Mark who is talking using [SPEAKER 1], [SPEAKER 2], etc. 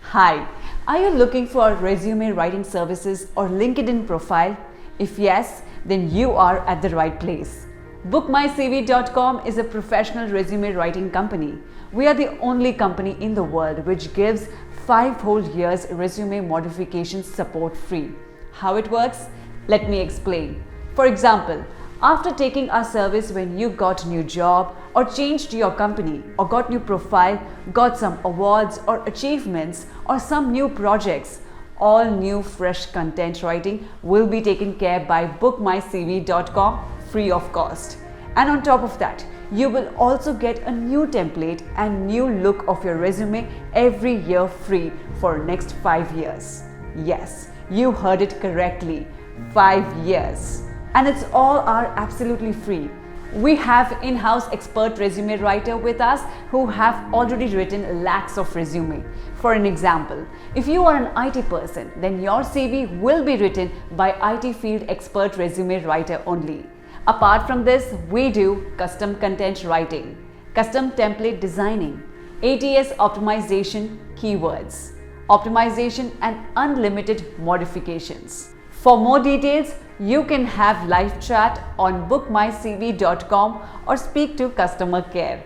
[SPEAKER 1] Hi, are you looking for resume writing services or LinkedIn profile? If yes, then you are at the right place. BookMyCV.com is a professional resume writing company. We are the only company in the world which gives 5 whole years resume modification support free. How it works? Let me explain. For example, after taking our service when you got new job or changed your company or got new profile, got some awards or achievements or some new projects, all new fresh content writing will be taken care by bookmycv.com free of cost. And on top of that, you will also get a new template and new look of your resume every year free for next 5 years. Yes, you heard it correctly. 5 years. And it's all are absolutely free. We have in-house expert resume writer with us who have already written lakhs of resume. For an example, if you are an IT person, then your CV will be written by IT field expert resume writer only. Apart from this, we do custom content writing, custom template designing, ATS optimization, keywords, optimization and unlimited modifications. For more details, you can have live chat on bookmycv.com or speak to customer care.